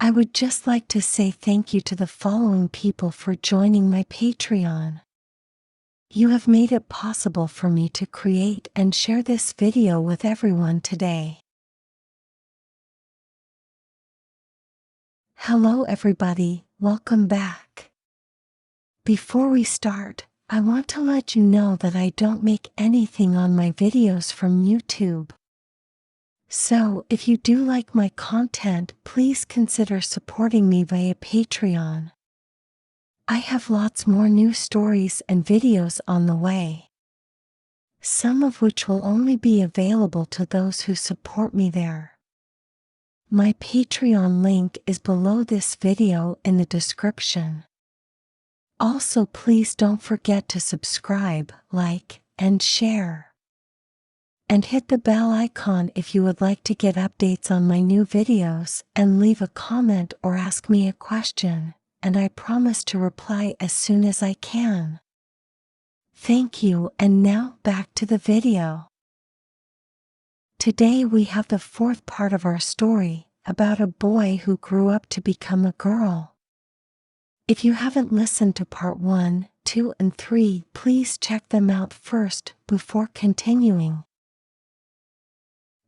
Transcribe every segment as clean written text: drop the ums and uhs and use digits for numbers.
I would just like to say thank you to the following people for joining my Patreon. You have made it possible for me to create and share this video with everyone today. Hello everybody, welcome back. Before we start, I want to let you know that I don't make anything on my videos from YouTube. So, if you do like my content, please consider supporting me via Patreon. I have lots more new stories and videos on the way, some of which will only be available to those who support me there. My Patreon link is below this video in the description. Also, please don't forget to subscribe, like, and share. And hit the bell icon if you would like to get updates on my new videos, and leave a comment or ask me a question, and I promise to reply as soon as I can. Thank you, and now back to the video. Today we have the fourth part of our story, about a boy who grew up to become a girl. If you haven't listened to part 1, 2, and 3, please check them out first before continuing.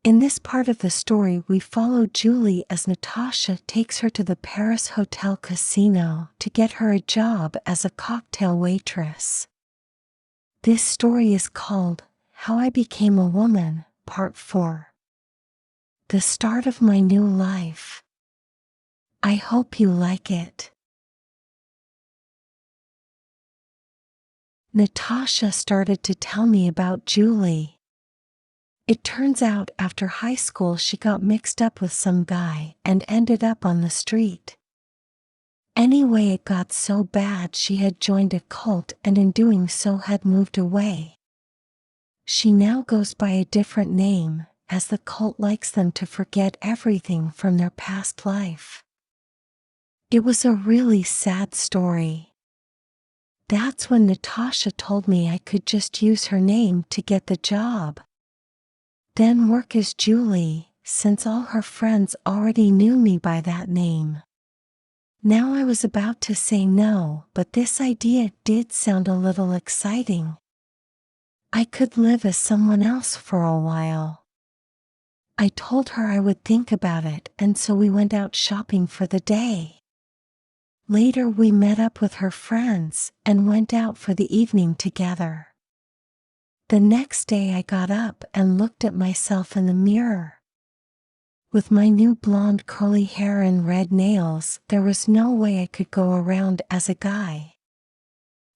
In this part of the story we follow Julie as Natasha takes her to the Paris Hotel Casino to get her a job as a cocktail waitress. This story is called How I Became a Woman, Part 4. The start of my new life. I hope you like it. Natasha started to tell me about Julie. It turns out after high school she got mixed up with some guy and ended up on the street. Anyway, it got so bad she had joined a cult and in doing so had moved away. She now goes by a different name, as the cult likes them to forget everything from their past life. It was a really sad story. That's when Natasha told me I could just use her name to get the job. Then work as Julie, since all her friends already knew me by that name. Now I was about to say no, but this idea did sound a little exciting. I could live as someone else for a while. I told her I would think about it, and so we went out shopping for the day. Later we met up with her friends and went out for the evening together. The next day I got up and looked at myself in the mirror. With my new blonde curly hair and red nails, there was no way I could go around as a guy.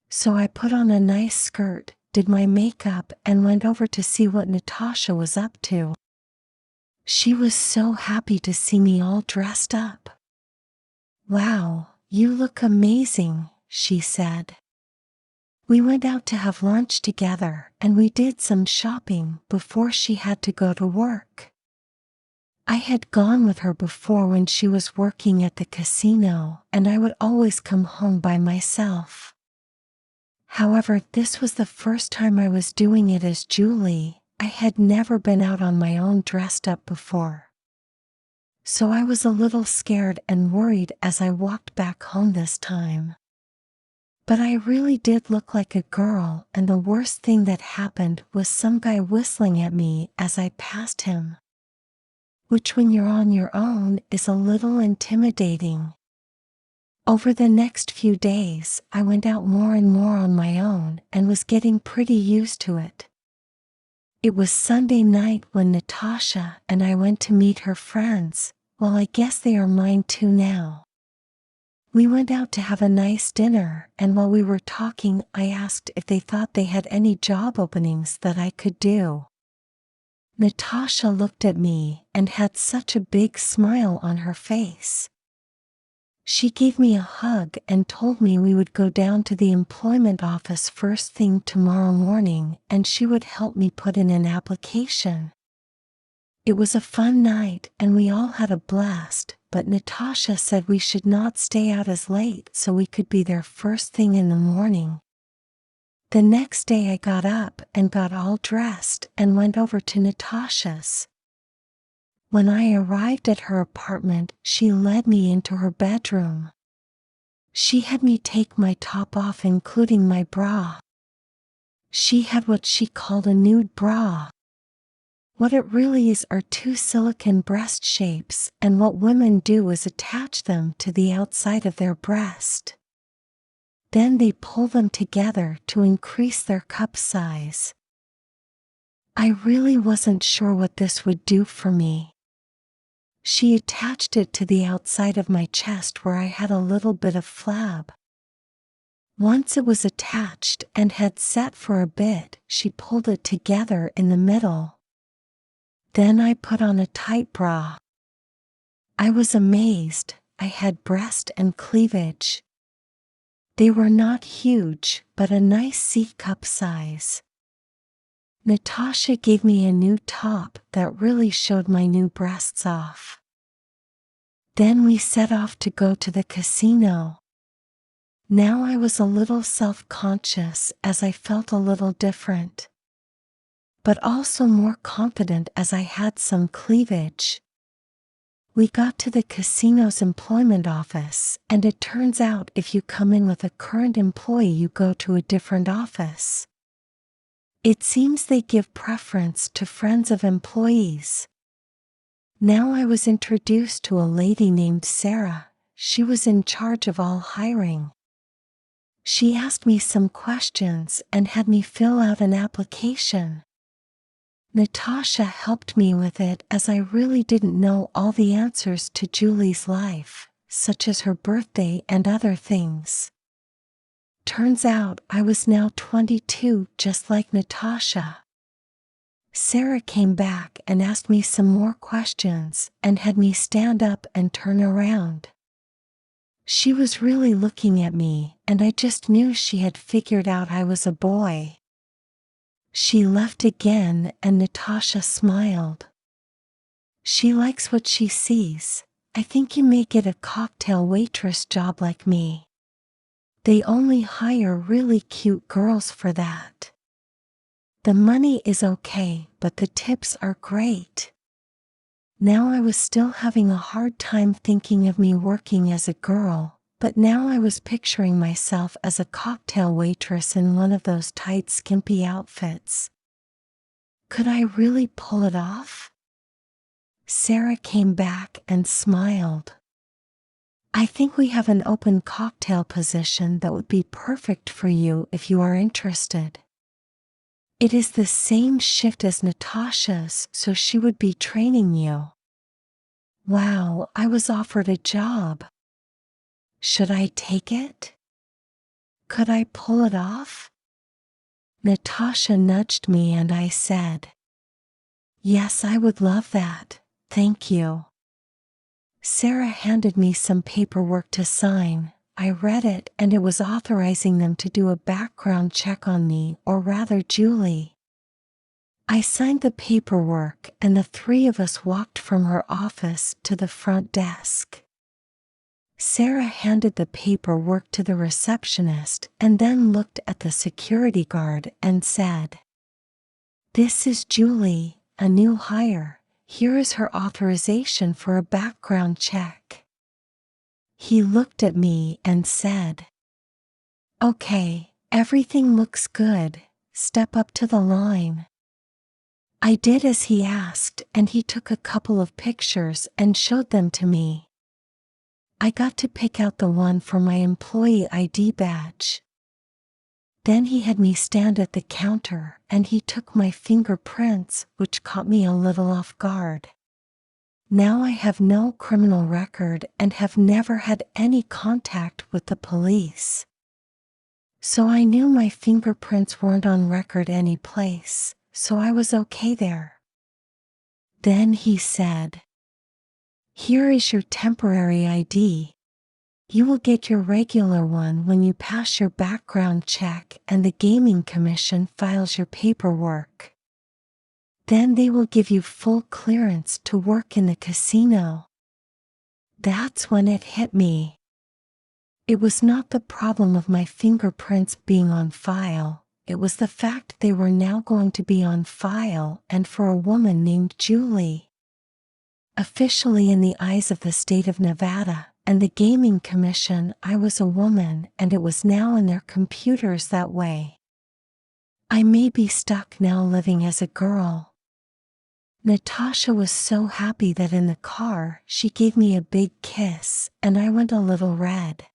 So I put on a nice skirt, did my makeup, and went over to see what Natasha was up to. She was so happy to see me all dressed up. "Wow, you look amazing," she said. We went out to have lunch together and we did some shopping before she had to go to work. I had gone with her before when she was working at the casino, and I would always come home by myself. However, this was the first time I was doing it as Julie. I had never been out on my own dressed up before. So I was a little scared and worried as I walked back home this time. But I really did look like a girl, and the worst thing that happened was some guy whistling at me as I passed him. Which, when you're on your own, is a little intimidating. Over the next few days, I went out more and more on my own and was getting pretty used to it. It was Sunday night when Natasha and I went to meet her friends. Well, I guess they are mine too now. We went out to have a nice dinner, and while we were talking, I asked if they thought they had any job openings that I could do. Natasha looked at me and had such a big smile on her face. She gave me a hug and told me we would go down to the employment office first thing tomorrow morning and she would help me put in an application. It was a fun night and we all had a blast, but Natasha said we should not stay out as late so we could be there first thing in the morning. The next day I got up and got all dressed and went over to Natasha's. When I arrived at her apartment, she led me into her bedroom. She had me take my top off, including my bra. She had what she called a nude bra. What it really is are two silicone breast shapes, and what women do is attach them to the outside of their breast. Then they pull them together to increase their cup size. I really wasn't sure what this would do for me. She attached it to the outside of my chest where I had a little bit of flab. Once it was attached and had set for a bit, she pulled it together in the middle. Then I put on a tight bra. I was amazed. I had breast and cleavage. They were not huge, but a nice C-cup size. Natasha gave me a new top that really showed my new breasts off. Then we set off to go to the casino. Now I was a little self-conscious as I felt a little different, but also more confident as I had some cleavage. We got to the casino's employment office, and it turns out if you come in with a current employee, you go to a different office. It seems they give preference to friends of employees. Now I was introduced to a lady named Sarah. She was in charge of all hiring. She asked me some questions and had me fill out an application. Natasha helped me with it as I really didn't know all the answers to Julie's life, such as her birthday and other things. Turns out I was now 22, just like Natasha. Sarah came back and asked me some more questions and had me stand up and turn around. She was really looking at me, and I just knew she had figured out I was a boy. She left again and Natasha smiled. She likes what she sees. I think you may get a cocktail waitress job like me. They only hire really cute girls for that. The money is okay, but the tips are great. Now I was still having a hard time thinking of me working as a girl, but now I was picturing myself as a cocktail waitress in one of those tight skimpy outfits. Could I really pull it off? Sarah came back and smiled. I think we have an open cocktail position that would be perfect for you if you are interested. It is the same shift as Natasha's, so she would be training you. Wow, I was offered a job. Should I take it? Could I pull it off? Natasha nudged me and I said, "Yes, I would love that, thank you." Sarah handed me some paperwork to sign. I read it and it was authorizing them to do a background check on me, or rather Julie. I signed the paperwork and the three of us walked from her office to the front desk. Sarah handed the paperwork to the receptionist and then looked at the security guard and said, "This is Julie, a new hire. Here is her authorization for a background check." He looked at me and said, "Okay, everything looks good. Step up to the line." I did as he asked and he took a couple of pictures and showed them to me. I got to pick out the one for my employee ID badge. Then he had me stand at the counter and he took my fingerprints, which caught me a little off guard. Now I have no criminal record and have never had any contact with the police. So I knew my fingerprints weren't on record any place, so I was okay there. Then he said, "Here is your temporary ID. You will get your regular one when you pass your background check and the Gaming Commission files your paperwork. Then they will give you full clearance to work in the casino." That's when it hit me. It was not the problem of my fingerprints being on file, it was the fact they were now going to be on file and for a woman named Julie. Officially, in the eyes of the state of Nevada and the Gaming Commission, I was a woman, and it was now in their computers that way. I may be stuck now living as a girl. Natasha was so happy that in the car she gave me a big kiss, and I went a little red.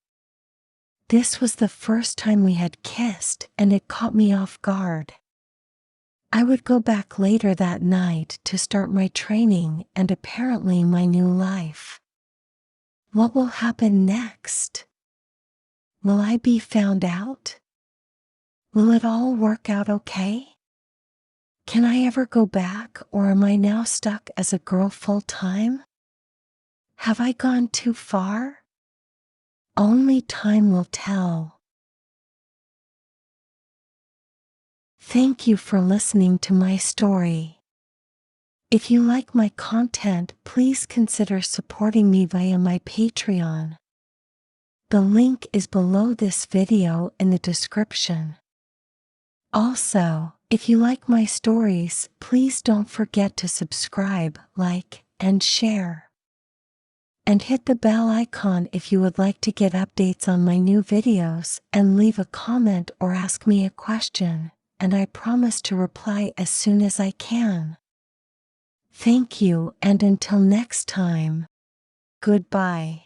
This was the first time we had kissed, and it caught me off guard. I would go back later that night to start my training and apparently my new life. What will happen next? Will I be found out? Will it all work out okay? Can I ever go back, or am I now stuck as a girl full time? Have I gone too far? Only time will tell. Thank you for listening to my story. If you like my content, please consider supporting me via my Patreon. The link is below this video in the description. Also, if you like my stories, please don't forget to subscribe, like, and share. And hit the bell icon if you would like to get updates on my new videos, and leave a comment or ask me a question, and I promise to reply as soon as I can. Thank you, and until next time, goodbye.